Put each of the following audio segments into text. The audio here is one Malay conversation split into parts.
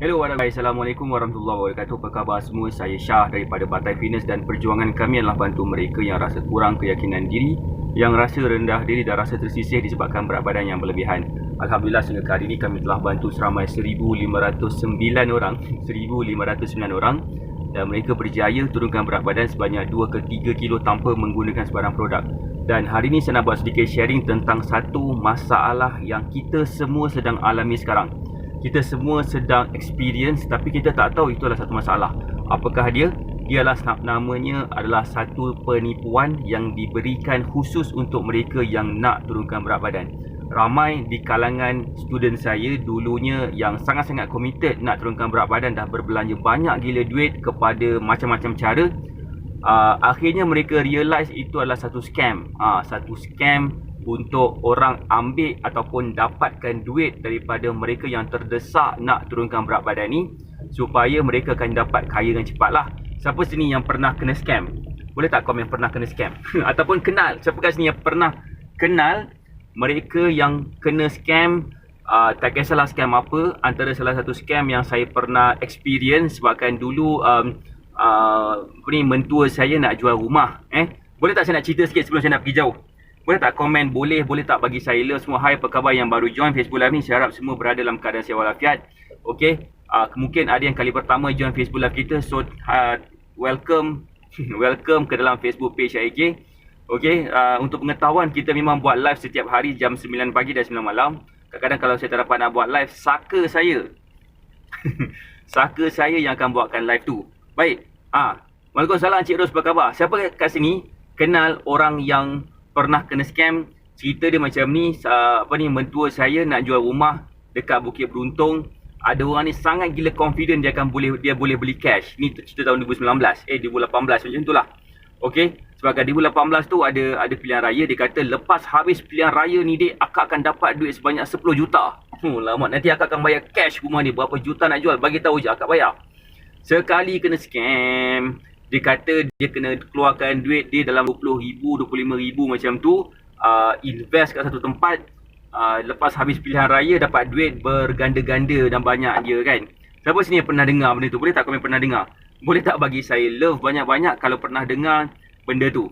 Hello, Assalamualaikum warahmatullahi wabarakatuh. Apa khabar semua? Saya Syah daripada Partai Fitness dan perjuangan kami adalah bantu mereka yang rasa kurang keyakinan diri, yang rasa rendah diri dan rasa tersisih disebabkan berat badan yang berlebihan. Alhamdulillah sehingga kali ini kami telah bantu seramai 1,509 orang 1,509 orang dan mereka berjaya turunkan berat badan sebanyak 2 ke 3 kilo tanpa menggunakan sebarang produk. Dan hari ini saya nak buat sedikit sharing tentang satu masalah yang kita semua sedang alami sekarang. Kita semua sedang experience tapi kita tak tahu itu adalah satu masalah. Apakah dia? Dialah namanya adalah satu penipuan yang diberikan khusus untuk mereka yang nak turunkan berat badan. Ramai di kalangan student saya dulunya yang sangat-sangat committed nak turunkan berat badan dah berbelanja banyak gila duit kepada macam-macam cara. Akhirnya mereka realise itu adalah satu scam. Satu scam untuk orang ambil ataupun dapatkan duit daripada mereka yang terdesak nak turunkan berat badan ni supaya mereka akan dapat kaya dengan cepat lah. Siapa sini yang pernah kena scam? Boleh tak komen pernah kena scam? Ataupun kenal, siapa kat sini yang pernah kenal mereka yang kena scam? Tak kisahlah scam apa, antara salah satu scam yang saya pernah experience sebabkan dulu mentua saya nak jual rumah. Boleh tak saya nak cerita sikit sebelum saya nak pergi jauh? Boleh tak komen? Boleh tak bagi saya love semua. Hai, apa khabar yang baru join Facebook Live ni? Saya harap semua berada dalam keadaan sihat walafiat. Okey, mungkin ada yang kali pertama join Facebook Live kita. So, welcome welcome ke dalam Facebook page AIG. Okey, untuk pengetahuan, kita memang buat live setiap hari jam 9 pagi dan 9 malam. Kadang-kadang kalau saya tak dapat nak buat live, saka saya saka saya yang akan buatkan live tu. Baik, Waalaikumsalam Cik Ros, apa khabar? Siapa kat sini kenal orang yang pernah kena scam? Cerita dia macam ni, mentua saya nak jual rumah dekat Bukit Beruntung. Ada orang ni sangat gila confident dia boleh beli cash. Ni cerita tahun 2019, 2018 macam tu lah. Okey, sebab 2018 tu ada pilihan raya. Dia kata lepas habis pilihan raya ni dek, akak akan dapat duit sebanyak 10 juta. Lama, nanti akak akan bayar cash rumah ni. Berapa juta nak jual, bagi tahu je akak bayar. Sekali kena scam, dia kata dia kena keluarkan duit dia dalam 20,000, 25,000 macam tu, invest kat satu tempat, lepas habis pilihan raya dapat duit berganda-ganda dan banyak je kan. Siapa sini yang pernah dengar benda tu? Boleh tak komen pernah dengar? Boleh tak bagi saya love banyak-banyak kalau pernah dengar benda tu?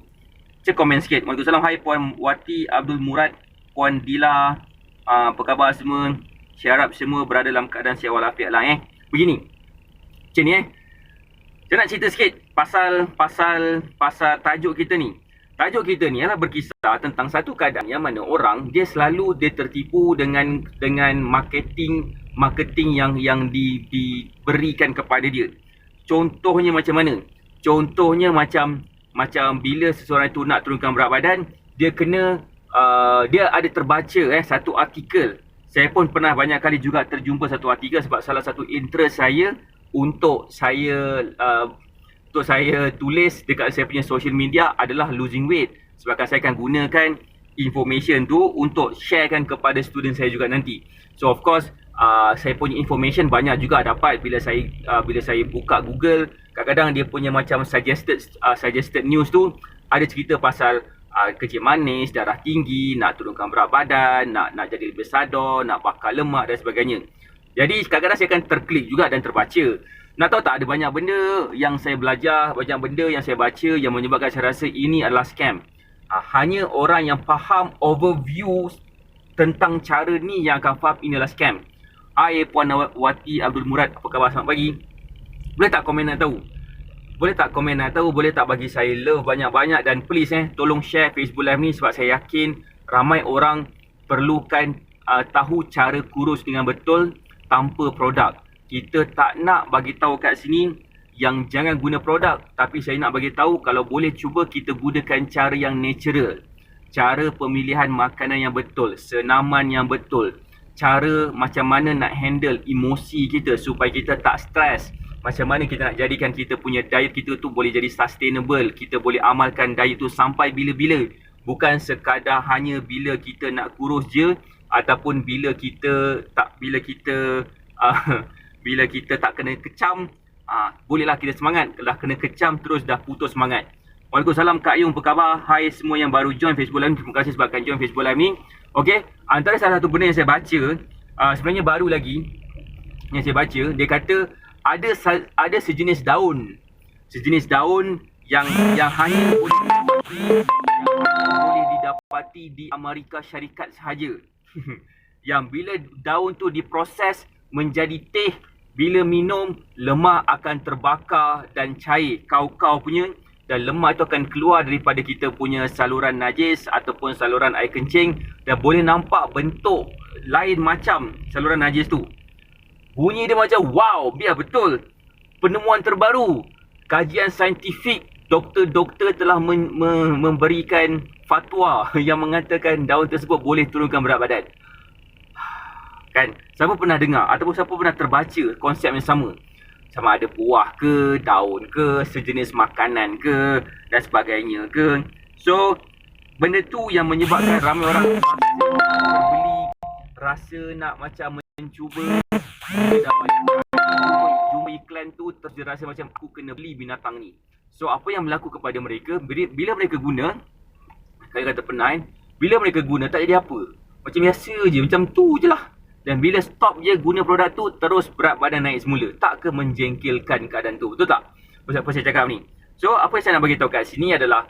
Cek komen sikit. Waalaikumsalam. Hai Puan Wati Abdul Murad, Puan Dila, apa khabar semua? Saya harap semua berada dalam keadaan sihat walafiat lah. Begini, macam ni saya nak cerita sikit pasal tajuk kita ni. Tajuk kita ni adalah berkisah tentang satu keadaan yang mana orang dia selalu tertipu dengan marketing yang diberikan kepada dia. Contohnya macam mana? Contohnya macam bila seseorang itu nak turunkan berat badan, dia kena dia ada terbaca satu artikel. Saya pun pernah banyak kali juga terjumpa satu artikel sebab salah satu interest saya untuk saya tulis dekat saya punya social media adalah losing weight. Sebab saya akan gunakan information tu untuk sharekan kepada student saya juga nanti. So of course saya punya information banyak juga dapat bila saya buka Google. Kadang-kadang dia punya macam suggested news tu ada cerita pasal kecil manis, darah tinggi, nak turunkan berat badan, nak jadi lebih sadar, nak bakar lemak dan sebagainya. Jadi kadang-kadang saya akan terklik juga dan terbaca. Nak tahu tak, ada banyak benda yang saya belajar, banyak benda yang saya baca yang menyebabkan saya rasa ini adalah scam. Hanya orang yang faham overview tentang cara ni yang akan faham ini adalah scam. Hai Puan Wati Abdul Murad, apa khabar? Selamat pagi. Boleh tak komen nak tahu? Boleh tak komen nak tahu? Boleh tak bagi saya love banyak-banyak? Dan please tolong share Facebook Live ni sebab saya yakin ramai orang perlukan tahu cara kurus dengan betul tanpa produk. Kita tak nak bagi tahu kat sini yang jangan guna produk, tapi saya nak bagi tahu kalau boleh cuba kita gunakan cara yang natural. Cara pemilihan makanan yang betul, senaman yang betul, cara macam mana nak handle emosi kita supaya kita tak stres. Macam mana kita nak jadikan kita punya diet kita tu boleh jadi sustainable. Kita boleh amalkan diet tu sampai bila-bila. Bukan sekadar hanya bila kita nak kurus je ataupun bila kita tak kena kecam, bolehlah kita semangat. Dah kena kecam terus dah putus semangat. Waalaikumsalam Kak Yung, apa khabar? Hai semua yang baru join Facebook Live. Terima kasih sebabkan join Facebook Live ni. Okey, antara salah satu benda yang saya baca, sebenarnya baru lagi yang saya baca, dia kata ada sejenis daun yang hanya boleh didapati di Amerika Syarikat sahaja. Yang bila daun tu diproses menjadi teh, bila minum lemak akan terbakar dan cair kau punya, dan lemak tu akan keluar daripada kita punya saluran najis ataupun saluran air kencing, dan boleh nampak bentuk lain macam saluran najis tu. Bunyi dia macam wow, biar betul. Penemuan terbaru, kajian saintifik, doktor-doktor telah memberikan fatwa yang mengatakan daun tersebut boleh turunkan berat badan. Kan? Siapa pernah dengar ataupun siapa pernah terbaca konsep yang sama? Sama ada buah ke, daun ke, sejenis makanan ke dan sebagainya ke. So, benda tu yang menyebabkan ramai orang beli, rasa nak macam mencuba. Dia dah banyak jumpa iklan tu, terus dia rasa macam aku kena beli binatang ni. So, apa yang berlaku kepada mereka, bila mereka guna, kalau kata pernah kan, bila mereka guna tak jadi apa. Macam biasa je, macam tu je lah. Dan bila stop je guna produk tu, terus berat badan naik semula. Tak ke menjengkelkan keadaan tu, betul tak? Apa saya cakap ni? So, apa yang saya nak bagi tahu kat sini adalah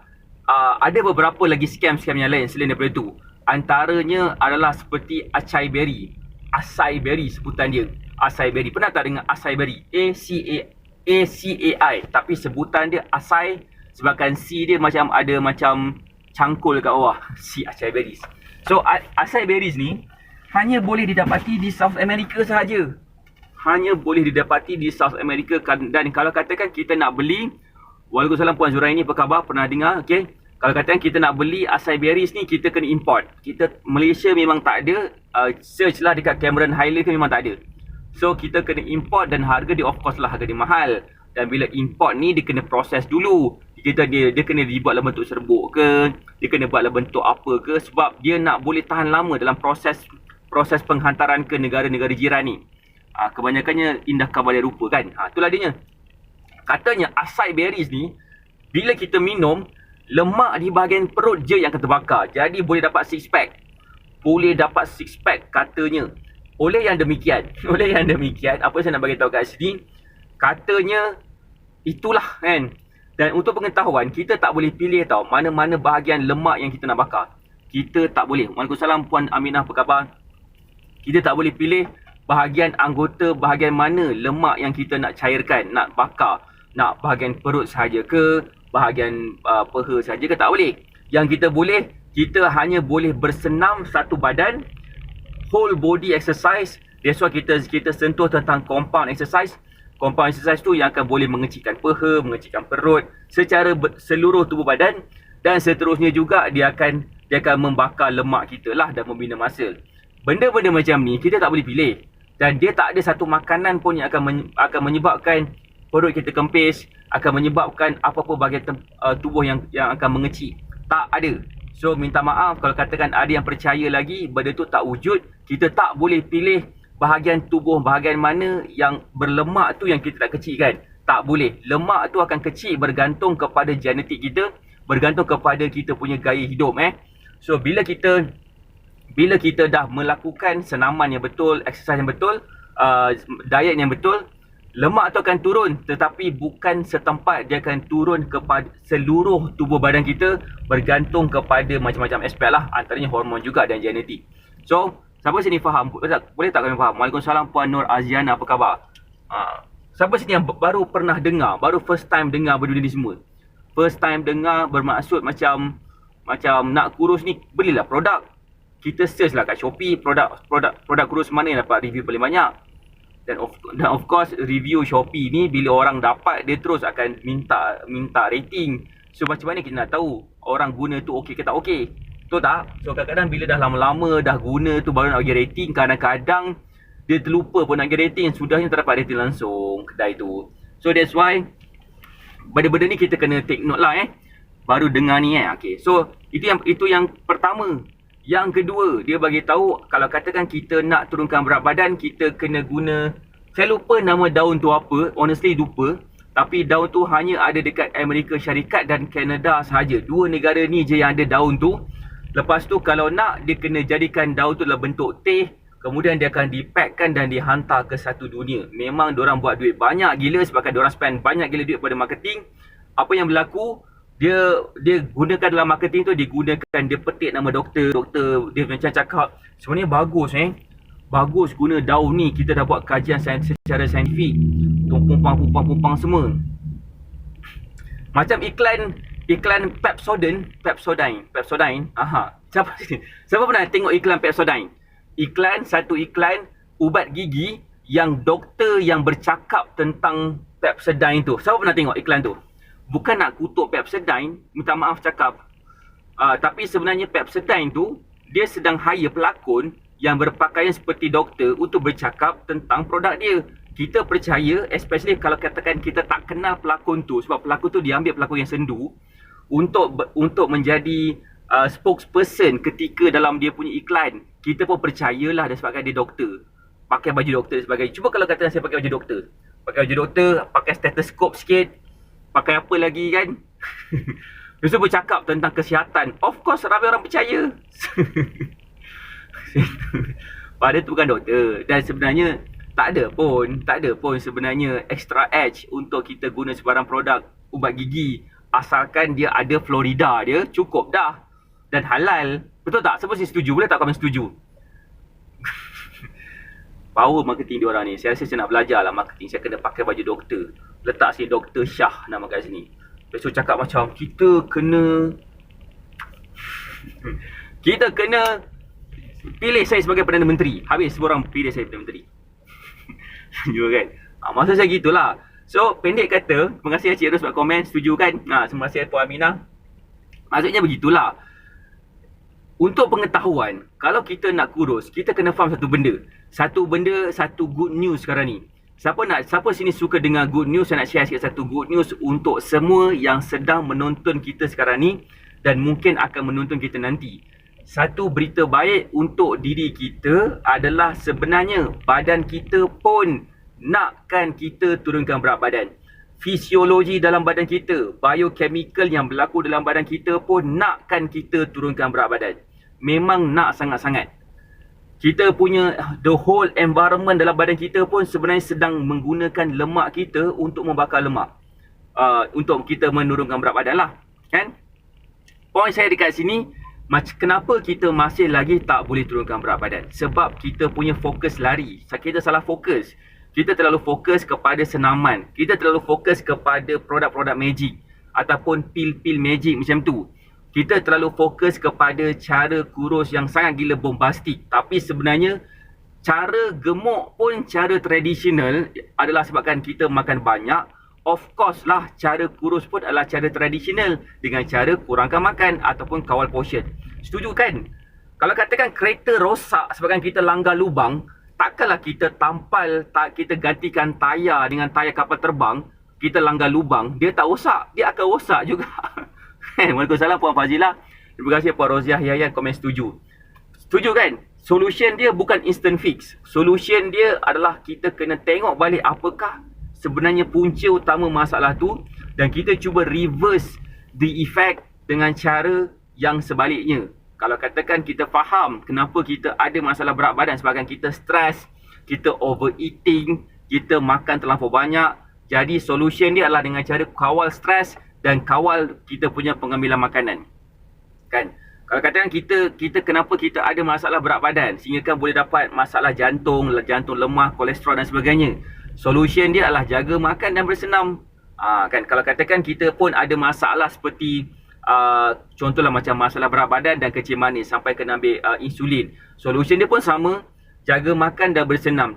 ada beberapa lagi scam-scam yang lain selain daripada tu. Antaranya adalah seperti acai berry. Acai berry sebutan dia. Acai berry. Pernah tak dengar acai berry? A-C-A-I. Tapi sebutan dia acai sebabkan C dia macam ada macam cangkul kat bawah. C acai berries. So, acai berries ni hanya boleh didapati di South America sahaja. Hanya boleh didapati di South America. Dan kalau katakan kita nak beli, waalaikumsalam Puan Zuraini, apa khabar? Pernah dengar? Okay. Kalau katakan kita nak beli acai berries ni, kita kena import. Malaysia memang tak ada. Search lah dekat Cameron Highland ke memang tak ada. So kita kena import dan harga dia of course lah harga dia mahal. Dan bila import ni dia kena proses dulu. Dia kena dibuat dalam bentuk serbuk ke, dia kena buat dalam bentuk apa ke, sebab dia nak boleh tahan lama dalam proses penghantaran ke negara-negara jiran ni. Kebanyakannya indah kabalia rupa kan. Itulah dia. Katanya acai berries ni, bila kita minum, lemak di bahagian perut je yang akan terbakar. Jadi boleh dapat six pack. Boleh dapat six pack katanya. Oleh yang demikian, apa saya nak bagi tahu kat sini, katanya itulah kan. Dan untuk pengetahuan, kita tak boleh pilih tau mana-mana bahagian lemak yang kita nak bakar. Kita tak boleh. Waalaikumsalam Puan Aminah, apa khabar? Kita tak boleh pilih bahagian mana lemak yang kita nak cairkan, nak bakar. Nak bahagian perut sahaja ke, bahagian peha sahaja ke, tak boleh. Yang kita boleh, kita hanya boleh bersenam satu badan, whole body exercise. That's why kita sentuh tentang compound exercise. Compound exercise tu yang akan boleh mengecikkan peha, mengecikkan perut secara seluruh tubuh badan. Dan seterusnya juga dia akan membakar lemak kita lah dan membina muscle. Benda-benda macam ni kita tak boleh pilih. Dan dia tak ada satu makanan pun yang akan menyebabkan perut kita kempis, akan menyebabkan apa-apa bahagian tubuh yang akan mengecik. Tak ada. So minta maaf kalau katakan ada yang percaya lagi benda tu tak wujud. Kita tak boleh pilih bahagian tubuh, bahagian mana yang berlemak tu yang kita nak kecikkan. Tak boleh. Lemak tu akan kecil bergantung kepada genetik kita, bergantung kepada kita punya gaya hidup. So bila kita dah melakukan senaman yang betul, exercise yang betul, diet yang betul, lemak tu akan turun, tetapi bukan setempat. Dia akan turun kepada seluruh tubuh badan kita, bergantung kepada macam-macam aspek lah, antaranya hormon juga dan genetik. So siapa sini faham? Boleh tak kami faham? Waalaikumsalam Puan Nur Aziana, apa khabar? Siapa sini yang baru pernah dengar, baru first time dengar benda ni semua? First time dengar bermaksud macam nak kurus ni, belilah produk. Kita search lah kat Shopee produk kurus mana yang dapat review paling banyak. Dan of course review Shopee ni bila orang dapat, dia terus akan minta rating. So macam mana kita nak tahu orang guna tu okey ke tak okey? Betul tak? So kadang-kadang bila dah lama-lama dah guna tu baru nak bagi rating, kadang-kadang dia terlupa pun nak bagi rating, sudahnya terdapat rating langsung kedai tu. So that's why benda-benda ni kita kena take note lah baru dengar ni Okay. So itu yang pertama. Yang kedua, dia bagi tahu kalau katakan kita nak turunkan berat badan, kita kena guna, saya lupa nama daun tu apa, honestly lupa. Tapi daun tu hanya ada dekat Amerika Syarikat dan Kanada sahaja. Dua negara ni je yang ada daun tu. Lepas tu kalau nak, dia kena jadikan daun tu dalam bentuk teh, kemudian dia akan dipackkan dan dihantar ke satu dunia. Memang diorang buat duit banyak gila sebabkan diorang spend banyak gila duit pada marketing. Apa yang berlaku, dia gunakan dalam marketing tu, dia gunakan, dia petik nama doktor, dia macam cakap sebenarnya bagus bagus guna daun ni, kita dah buat kajian secara saintifik, pumpang semua. Macam iklan Pepsodent. Aha. Siapa pernah tengok iklan Pepsodent? Satu iklan ubat gigi yang doktor yang bercakap tentang Pepsodent tu. Siapa pernah tengok iklan tu? Bukan nak kutuk Pepsodent, minta maaf cakap. Tapi sebenarnya Pepsodent tu, dia sedang hire pelakon yang berpakaian seperti doktor untuk bercakap tentang produk dia. Kita percaya, especially kalau katakan kita tak kenal pelakon tu, sebab pelakon tu dia ambil pelakon yang sendu untuk menjadi spokesperson ketika dalam dia punya iklan. Kita pun percayalah disebabkan dia doktor, pakai baju doktor dan sebagainya. Cuba kalau katakan saya pakai baju doktor, pakai stetoskop sikit, pakai apa lagi kan. Lepas tu bercakap tentang kesihatan, of course ramai orang percaya. Padahal tu bukan doktor. Dan sebenarnya tak ada pun sebenarnya extra edge untuk kita guna sebarang produk ubat gigi, asalkan dia ada Florida dia, cukup dah. Dan halal. Betul tak? Siapa sih setuju? Boleh tak komen setuju? Power marketing diorang ni. Saya rasa saya nak belajar lah marketing. Saya kena pakai baju doktor, letak sini Dr. Shah nama kat sini. Lepas tu cakap macam kita kena pilih saya sebagai Perdana Menteri. Habis semua orang pilih saya Perdana Menteri. Juga kan? Maksud saya gitulah. So pendek kata, terima kasih Cik Ros sebab komen, setuju kan? Terima kasih Puan Aminah. Maksudnya begitulah. Untuk pengetahuan, kalau kita nak kurus, kita kena faham satu benda, satu good news sekarang ni. Siapa sini suka dengar good news? Saya nak share sikit satu good news untuk semua yang sedang menonton kita sekarang ni dan mungkin akan menonton kita nanti. Satu berita baik untuk diri kita adalah sebenarnya badan kita pun nakkan kita turunkan berat badan. Fisiologi dalam badan kita, biochemical yang berlaku dalam badan kita pun nakkan kita turunkan berat badan. Memang nak sangat-sangat. Kita punya the whole environment dalam badan kita pun sebenarnya sedang menggunakan lemak kita untuk membakar lemak. Untuk kita menurunkan berat badan lah. Kan? Poin saya dekat sini, kenapa kita masih lagi tak boleh turunkan berat badan? Sebab kita punya fokus lari. Kita salah fokus. Kita terlalu fokus kepada senaman. Kita terlalu fokus kepada produk-produk magic ataupun pil-pil magic macam tu. Kita terlalu fokus kepada cara kurus yang sangat gila bombastik. Tapi sebenarnya cara gemuk pun cara tradisional adalah sebabkan kita makan banyak. Of course lah cara kurus pun adalah cara tradisional dengan cara kurangkan makan ataupun kawal portion. Setuju kan? Kalau katakan kereta rosak sebabkan kita langgar lubang, takkanlah kita kita gantikan tayar dengan tayar kapal terbang, kita langgar lubang, dia tak rosak, dia akan rosak juga. Waalaikumsalam Puan Fazilah. Terima kasih Puan Roziah Yayan komen setuju. Setuju kan? Solution dia bukan instant fix. Solution dia adalah kita kena tengok balik apakah sebenarnya punca utama masalah tu dan kita cuba reverse the effect dengan cara yang sebaliknya. Kalau katakan kita faham kenapa kita ada masalah berat badan sebabkan kita stres, kita overeating, kita makan terlampau banyak. Jadi solution dia adalah dengan cara kawal stres dan kawal kita punya pengambilan makanan. Kan? Kalau katakan kita kenapa kita ada masalah berat badan sehingga kan boleh dapat masalah jantung lemah, kolesterol dan sebagainya. Solution dia adalah jaga makan dan bersenam. Kan kalau katakan kita pun ada masalah seperti contohlah macam masalah berat badan dan kecil manis sampai kena ambil insulin. Solution dia pun sama, jaga makan dan bersenam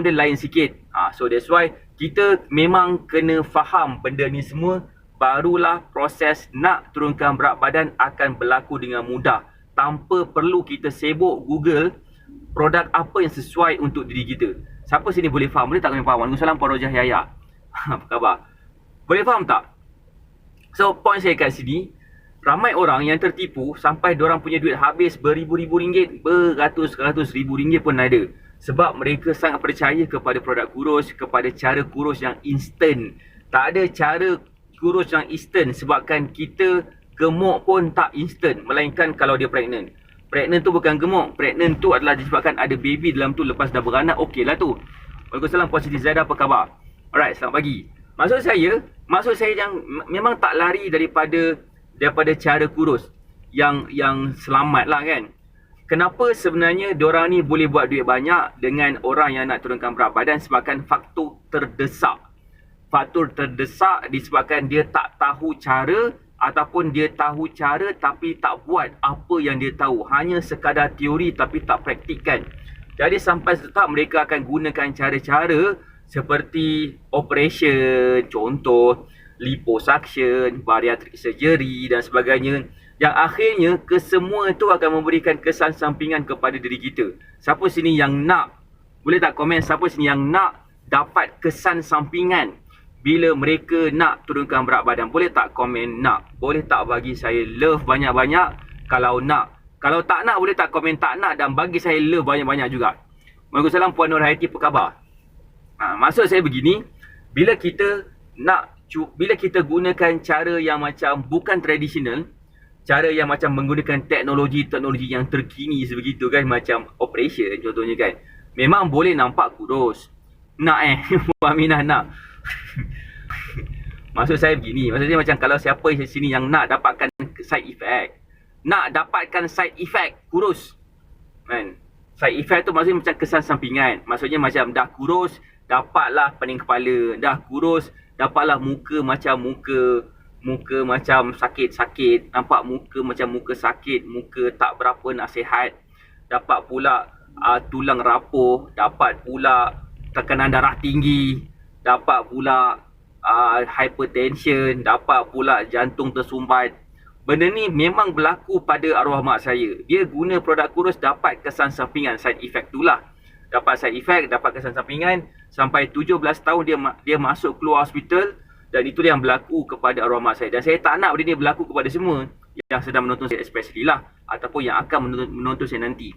dia lain sikit. So that's why kita memang kena faham benda ni semua, barulah proses nak turunkan berat badan akan berlaku dengan mudah tanpa perlu kita sibuk Google produk apa yang sesuai untuk diri kita. Siapa sini boleh faham? Boleh tak kami faham? Waalaikumsalam Puan Roziah Yaya. Apa khabar? Boleh faham tak? So point saya kat sini, ramai orang yang tertipu sampai diorang punya duit habis beribu-ribu ringgit, beratus-ratus ribu ringgit pun ada. Sebab mereka sangat percaya kepada produk kurus, kepada cara kurus yang instant. Tak ada cara kurus yang instant sebabkan kita gemuk pun tak instant, melainkan kalau dia pregnant. Pregnant tu bukan gemuk. Pregnant tu adalah disebabkan ada baby dalam tu lepas dah beranak. Okey lah tu. Waalaikumsalam Puan Siti Zaidah, apa khabar? Alright, selamat pagi. Maksud saya yang memang tak lari daripada cara kurus yang selamat lah kan. Kenapa sebenarnya diorang ni boleh buat duit banyak dengan orang yang nak turunkan berat badan? Sebabkan faktor terdesak. Faktor terdesak disebabkan dia tak tahu cara, ataupun dia tahu cara tapi tak buat apa yang dia tahu. Hanya sekadar teori tapi tak praktikkan. Jadi sampai tetap mereka akan gunakan cara-cara seperti operation, contoh liposuction, bariatric surgery dan sebagainya, yang akhirnya kesemua itu akan memberikan kesan sampingan kepada diri kita. Siapa sini yang nak, boleh tak komen siapa sini yang nak dapat kesan sampingan bila mereka nak turunkan berat badan? Boleh tak komen nak? Boleh tak bagi saya love banyak-banyak kalau nak? Kalau tak nak, boleh tak komen tak nak dan bagi saya love banyak-banyak juga. Waalaikumsalam Puan Nur Hayati, apa khabar? Maksud saya begini, bila kita gunakan cara yang macam bukan tradisional, cara yang macam menggunakan teknologi yang terkini sebegitu kan, macam operation contohnya kan, memang boleh nampak kurus. Nak Puan Aminah nak. Maksud saya begini, maksudnya macam kalau siapa di sini yang nak dapatkan side effect, nak dapatkan side effect kurus kan. Side effect tu maksudnya macam kesan sampingan. Maksudnya macam dah kurus, dapatlah pening kepala. Dah kurus, dapatlah muka macam sakit-sakit. Nampak muka macam muka sakit, muka tak berapa nasihat. Dapat pula tulang rapuh, dapat pula tekanan darah tinggi, dapat pula hypertension, dapat pula jantung tersumbat. Benda ni memang berlaku pada arwah mak saya. Dia guna produk kurus, dapat kesan sampingan, side effect tu lah. Dapat side effect, dapat kesan sampingan. Sampai 17 tahun dia masuk keluar hospital. Dan itu yang berlaku kepada arwah mak saya. Dan saya tak nak benda ni berlaku kepada semua yang sedang menonton saya especially lah, ataupun yang akan menonton saya nanti.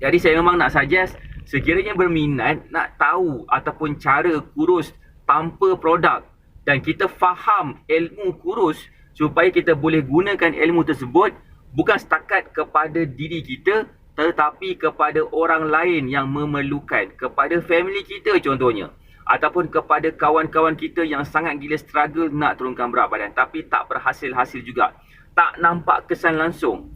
Jadi saya memang nak suggest, sekiranya berminat nak tahu ataupun cara kurus tanpa produk, dan kita faham ilmu kurus, supaya kita boleh gunakan ilmu tersebut bukan setakat kepada diri kita, tetapi kepada orang lain yang memerlukan, kepada family kita contohnya, ataupun kepada kawan-kawan kita yang sangat gila struggle nak turunkan berat badan tapi tak berhasil-hasil juga, tak nampak kesan langsung.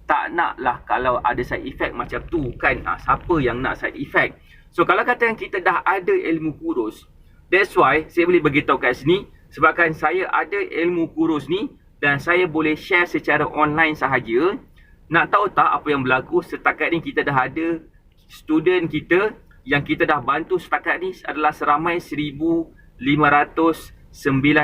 Tak naklah kalau ada side effect macam tu kan. Siapa yang nak side effect? So kalau katakan kita dah ada ilmu kurus, that's why saya boleh beritahu kat sini, sebabkan saya ada ilmu kurus ni dan saya boleh share secara online sahaja. Nak tahu tak apa yang berlaku? Setakat ni kita dah ada student kita yang kita dah bantu setakat ni adalah seramai 1,509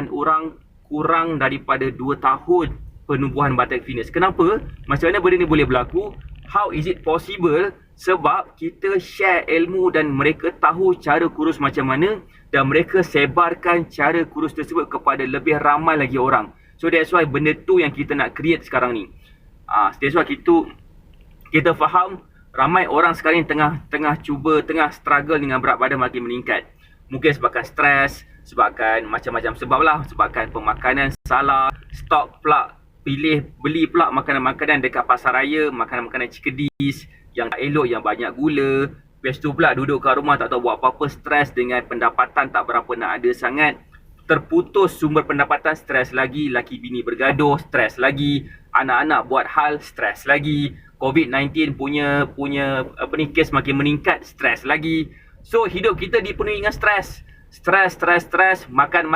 orang, kurang daripada 2 tahun penubuhan Batak Fitness. Kenapa? Macam mana benda ni boleh berlaku? How is it possible? Sebab kita share ilmu dan mereka tahu cara kurus macam mana, dan mereka sebarkan cara kurus tersebut kepada lebih ramai lagi orang. So that's why benda tu yang kita nak create sekarang ni. That's why kita faham ramai orang sekarang ni tengah struggle dengan berat badan makin meningkat. Mungkin sebabkan stres, sebabkan macam-macam sebab lah, sebabkan pemakanan salah, stok pula, beli pula makanan-makanan dekat pasar raya, makanan-makanan cikedis yang tak elok, yang banyak gula. Lepas tu pula duduk kat rumah tak tahu buat apa-apa, stres dengan pendapatan tak berapa nak ada sangat. Terputus sumber pendapatan, stres lagi. Laki bini bergaduh, stres lagi. Anak-anak buat hal, stres lagi. COVID-19 punya kes makin meningkat, stres lagi. So hidup kita dipenuhi dengan stres. Stres, makan,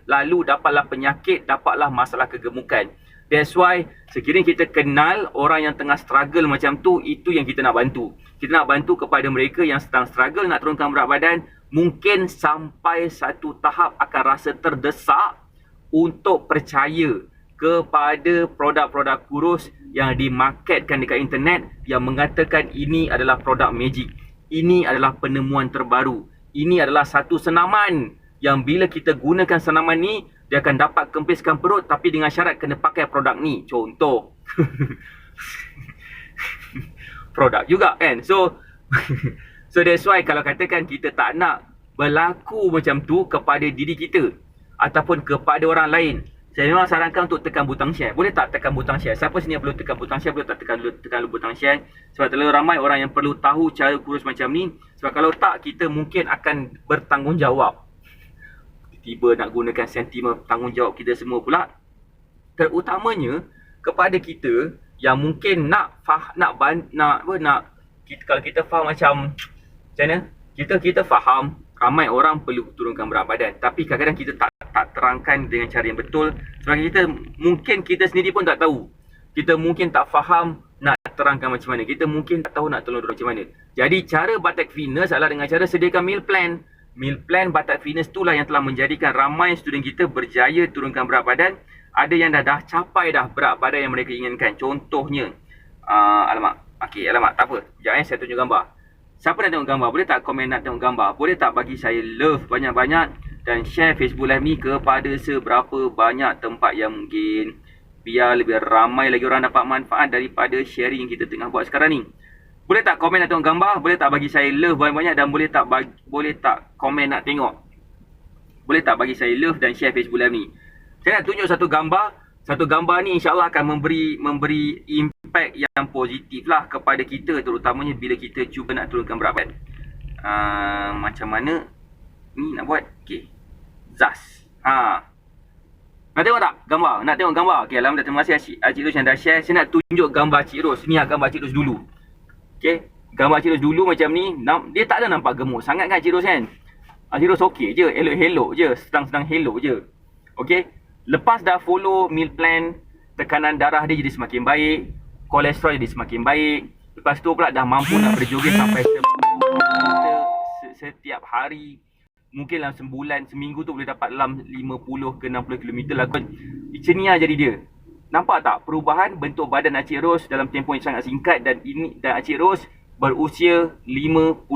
lalu dapatlah penyakit, dapatlah masalah kegemukan. That's why sekiranya kita kenal orang yang tengah struggle macam tu, itu yang kita nak bantu. Kita nak bantu kepada mereka yang sedang struggle nak turunkan berat badan, mungkin sampai satu tahap akan rasa terdesak untuk percaya kepada produk-produk kurus yang dimarketkan dekat internet, yang mengatakan ini adalah produk magic, ini adalah penemuan terbaru, ini adalah satu senaman yang bila kita gunakan senaman ni, dia akan dapat kempiskan perut, tapi dengan syarat kena pakai produk ni. Contoh produk juga kan. So that's why kalau katakan kita tak nak berlaku macam tu kepada diri kita ataupun kepada orang lain, saya memang sarankan untuk tekan butang share. Boleh tak tekan butang share? Siapa sini yang perlu tekan butang share? Boleh tak tekan butang share? Sebab terlalu ramai orang yang perlu tahu cara kurus macam ni. Sebab kalau tak, kita mungkin akan bertanggungjawab. Tiba nak gunakan sentimen tanggungjawab kita semua pula. Terutamanya kepada kita yang mungkin kalau kita faham macam mana? Kita faham ramai orang perlu turunkan berat badan, tapi kadang-kadang kita tak terangkan dengan cara yang betul. Sebab kita sendiri pun tak tahu. Kita mungkin tak faham nak terangkan macam mana. Kita mungkin tak tahu nak tolong macam mana. Jadi cara Batak Fitness adalah dengan cara sediakan meal plan. Meal plan Batak Fitness itulah yang telah menjadikan ramai student kita berjaya turunkan berat badan. Ada yang dah capai berat badan yang mereka inginkan. Contohnya, alamak, tak apa. Sekejap saya tunjuk gambar. Siapa nak tengok gambar? Boleh tak komen nak tengok gambar? Boleh tak bagi saya love banyak-banyak dan share Facebook Live ni kepada seberapa banyak tempat yang mungkin, biar lebih ramai lagi orang dapat manfaat daripada sharing yang kita tengah buat sekarang ni. Boleh tak komen nak tengok gambar? Boleh tak bagi saya love banyak-banyak dan boleh tak komen nak tengok? Boleh tak bagi saya love dan share Facebook Live ni? Saya nak tunjuk satu gambar. Satu gambar ni insyaAllah akan memberi impact yang positif lah kepada kita, terutamanya bila kita cuba nak turunkan berat badan. Macam mana ni nak buat? Okay, Zas. Nak tengok tak gambar? Nak tengok gambar? Okay, alhamdulillah, terima kasih Cik Ros yang dah share. Saya nak tunjuk gambar Cik Ros. Ni gambar Cik Ros dulu. Okay, gambar Cik Ros dulu macam ni. Dia tak ada nampak gemuk sangat kan Cik Ros kan? Cik Ros okey je, elok-elok je, sedang-sedang elok je. Okay, lepas dah follow meal plan, tekanan darah dia jadi semakin baik, kolesterol jadi semakin baik. Lepas tu pula dah mampu nak berjoging sampai 10 km setiap hari. Mungkin dalam sebulan, seminggu tu boleh dapat dalam 50 ke 60 km lah kot. Cenia jadi dia. Nampak tak perubahan bentuk badan Cik Ros dalam tempoh yang sangat singkat, dan Cik Ros berusia 59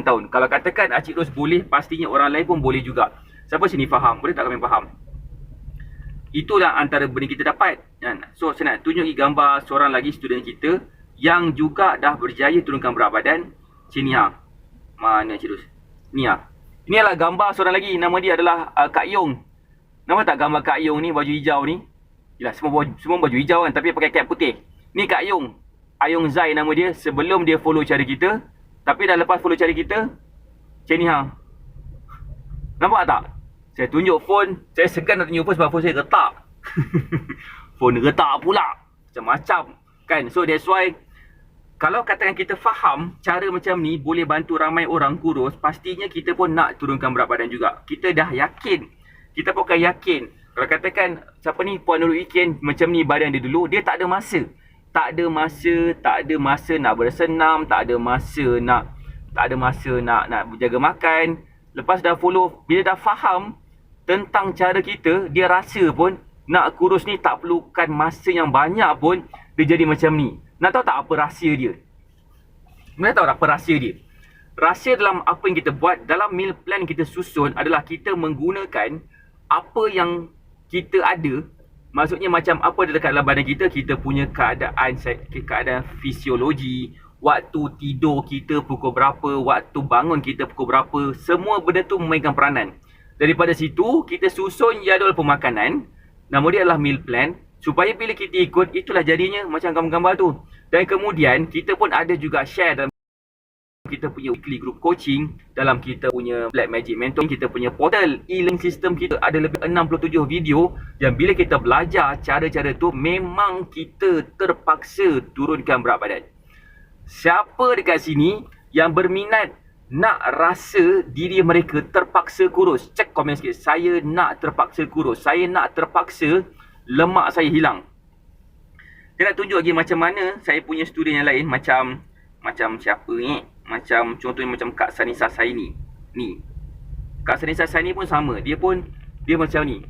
tahun. Kalau katakan Cik Ros boleh, pastinya orang lain pun boleh juga. Siapa sini faham? Boleh tak kami faham? Itulah antara benda kita dapat. So saya nak tunjuk gambar seorang lagi student kita yang juga dah berjaya turunkan berat badan. Sini mana Cik Ros? Ni Ini adalah gambar seorang lagi. Nama dia adalah Kak Yong. Nampak tak gambar Kak Yong ni, baju hijau ni? Yalah, semua baju hijau kan, tapi pakai cap putih. Ni Kak Yong. Ayong Zai nama dia sebelum dia follow cara kita. Tapi dah lepas follow cara kita, macam ni Nampak tak? Saya tunjuk phone, saya segan nak tunjuk phone sebab phone saya retak. Phone retak pula. Macam-macam kan. So that's why, kalau katakan kita faham cara macam ni boleh bantu ramai orang kurus, pastinya kita pun nak turunkan berat badan juga. Kita dah yakin. Kita pun akan yakin. Kalau katakan siapa ni Puan Nurul Ikin macam ni badan dia dulu, dia tak ada masa. Tak ada masa nak bersenam, tak ada masa nak berjaga makan. Lepas dah follow, bila dah faham tentang cara kita, dia rasa pun nak kurus ni tak perlukan masa yang banyak pun, dia jadi macam ni. Nak tahu tak apa rahsia dia? Nak tahu tak apa rahsia dia? Rahsia dalam apa yang kita buat, dalam meal plan yang kita susun adalah kita menggunakan apa yang kita ada. Maksudnya macam apa ada dekat dalam badan kita, kita punya keadaan fisiologi, waktu tidur kita pukul berapa, waktu bangun kita pukul berapa, semua benda tu memainkan peranan. Daripada situ, kita susun jadual pemakanan, nama dia adalah meal plan, supaya bila kita ikut, itulah jadinya macam gambar-gambar tu. Dan kemudian, kita pun ada juga share dalam kita punya weekly group coaching, dalam kita punya Black Magic Mentor, kita punya portal e-learning system kita ada lebih 67 video yang bila kita belajar cara-cara tu, memang kita terpaksa turunkan berat badan. Siapa dekat sini yang berminat nak rasa diri mereka terpaksa kurus? Cek komen sikit. Saya nak terpaksa kurus. Saya nak terpaksa lemak saya hilang. Saya nak tunjuk lagi macam mana saya punya student yang lain. Macam siapa ni? Macam contohnya macam Kak Sanisa Saini. Ni. Kak Sanisa Saini pun sama. Dia macam ni.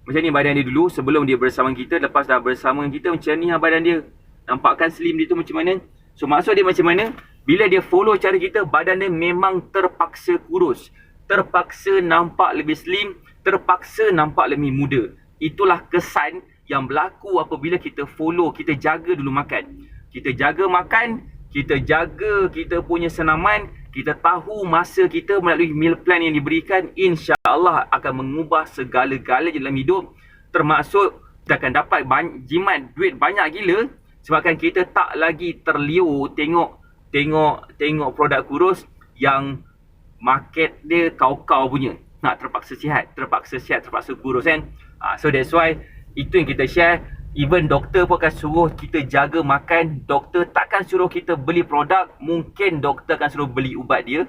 Macam ni badan dia dulu sebelum dia bersama kita. Lepas dah bersama kita, macam ni badan dia. Nampakkan slim dia tu macam mana? So maksud dia macam mana? Bila dia follow cara kita, badan dia memang terpaksa kurus. Terpaksa nampak lebih slim. Terpaksa nampak lebih muda. Itulah kesan yang berlaku apabila kita follow, kita jaga dulu makan. Kita jaga makan, kita jaga kita punya senaman, kita tahu masa kita melalui meal plan yang diberikan, insya-Allah akan mengubah segala-galanya dalam hidup. termaksud kita akan dapat jimat duit banyak gila sebabkan kita tak lagi terliur tengok produk kurus yang market dia kau-kau punya. Nak terpaksa sihat, terpaksa kurus kan. So that's why itu yang kita share. Even doktor pun akan suruh kita jaga makan. Doktor takkan suruh kita beli produk. Mungkin doktor akan suruh beli ubat dia.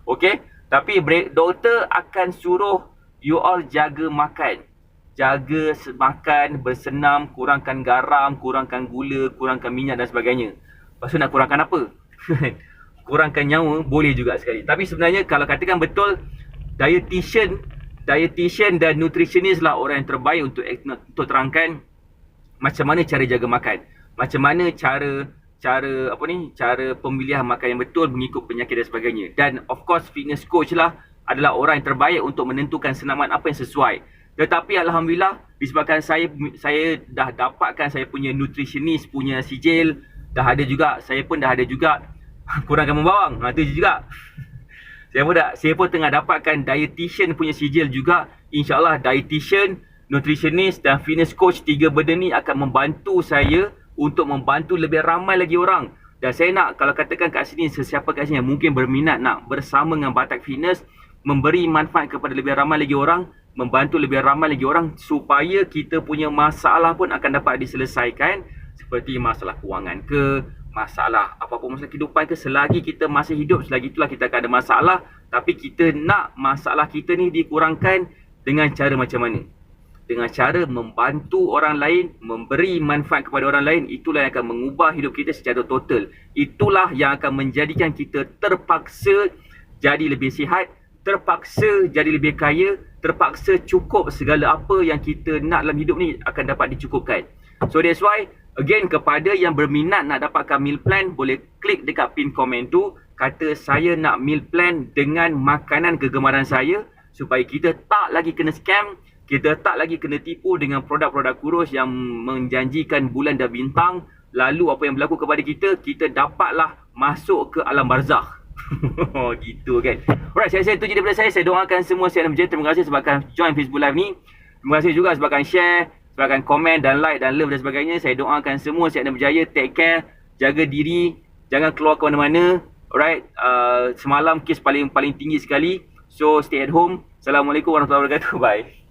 Okay. Tapi doktor akan suruh you all jaga makan. Jaga makan, bersenam, kurangkan garam, kurangkan gula, kurangkan minyak dan sebagainya. Lepas tu nak kurangkan apa? Kurangkan nyawa boleh juga sekali. Tapi sebenarnya kalau katakan betul, dietitian dan nutritionist lah orang yang terbaik untuk terangkan macam mana cara jaga makan. Macam mana cara pemilihan makan yang betul mengikut penyakit dan sebagainya. Dan of course fitness coach lah adalah orang yang terbaik untuk menentukan senaman apa yang sesuai. Tetapi alhamdulillah disebabkan saya dah dapatkan saya punya nutritionist punya sijil, saya pun dah ada juga kurangkan membawang. Itu juga. Saya pun tengah dapatkan dietitian punya sijil juga. InsyaAllah dietitian, nutritionist dan fitness coach, 3 benda ni akan membantu saya untuk membantu lebih ramai lagi orang. Dan saya nak, kalau katakan kat sini, sesiapa kat sini yang mungkin berminat nak bersama dengan Batak Fitness, memberi manfaat kepada lebih ramai lagi orang, membantu lebih ramai lagi orang supaya kita punya masalah pun akan dapat diselesaikan. Seperti masalah kewangan ke, masalah apa-apa masalah kehidupan ke, selagi kita masih hidup, selagi itulah kita akan ada masalah. Tapi kita nak masalah kita ni dikurangkan dengan cara macam mana? Dengan cara membantu orang lain, memberi manfaat kepada orang lain. Itulah yang akan mengubah hidup kita secara total. Itulah yang akan menjadikan kita terpaksa jadi lebih sihat, terpaksa jadi lebih kaya, terpaksa cukup segala apa yang kita nak dalam hidup ni akan dapat dicukupkan. So that's why, again, kepada yang berminat nak dapatkan meal plan, boleh klik dekat pin komen tu, kata saya nak meal plan dengan makanan kegemaran saya, supaya kita tak lagi kena scam, kita tak lagi kena tipu dengan produk-produk kurus yang menjanjikan bulan dan bintang. Lalu apa yang berlaku kepada kita dapatlah masuk ke alam barzakh. Gitu kan. Alright, saya rasa itu je daripada saya. Saya doakan semua sihat dan berjaya. Terima kasih sebabkan join Facebook Live ni. Terima kasih juga sebabkan share, sebabkan komen dan like dan love dan sebagainya. Saya doakan semua sihat dan berjaya. Take care, jaga diri, jangan keluar ke mana-mana. Alright, semalam kes paling tinggi sekali. So stay at home. Assalamualaikum warahmatullahi wabarakatuh. Bye.